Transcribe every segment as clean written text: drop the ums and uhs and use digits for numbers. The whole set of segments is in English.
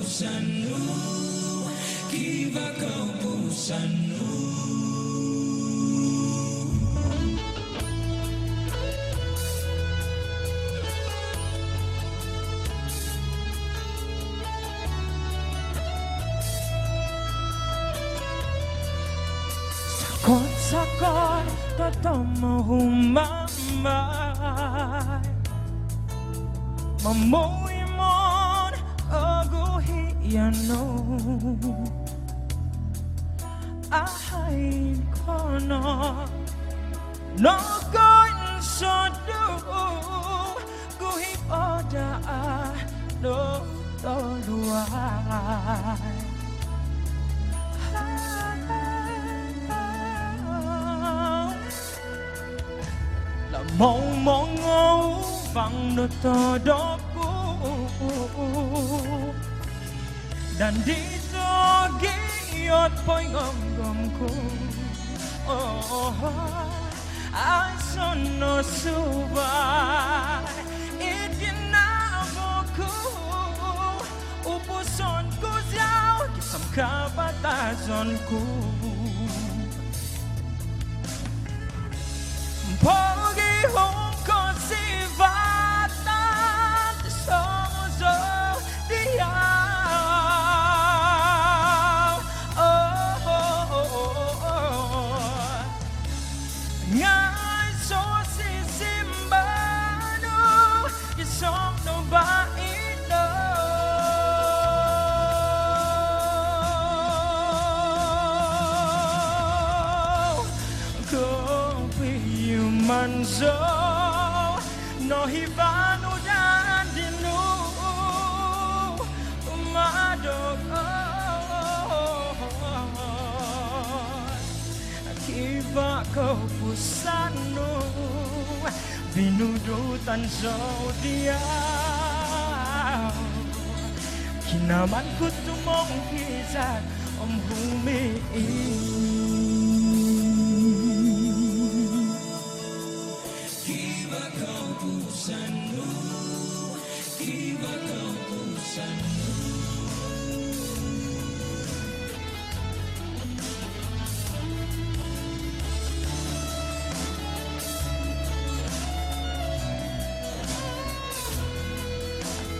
pusanu, kiva kau pusanu. Sakot tatama humamay Mamoy mon aguhiyano Ahain kono no koin sodu Guhip oda no toluay mong ngâu vang no todo ku dan di giot poi ngom ku ai sono subai itinaboku upuson ku ziao kisam kabatazon ku Pogi hongko sivatan somos diao Ngai so si simbano Isong no ba ino Manzo no hibanu dan dinu umadok akiba kau pusanu binudutan zodiac kinaman ku tumong kisah om bumi pusanu, kiva kau pusanu.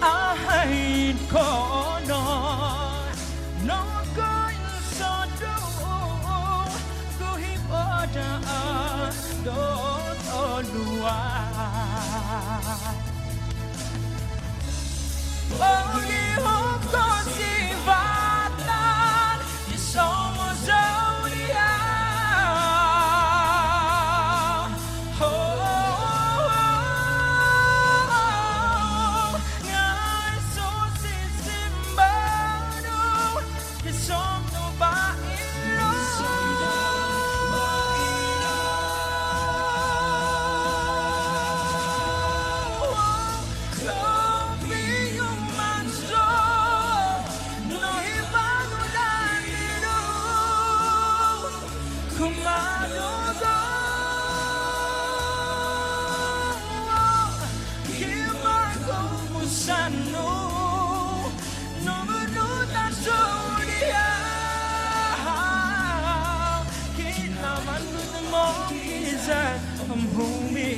Ahai kono, no koin sodu, kuhip oda do toluai. Pogi hongko sivatan di somos zodiac Ngai so si simbano di somno ba ilo Pusanu, no menuta zodiac, kinaman ku tumong kisah bumi.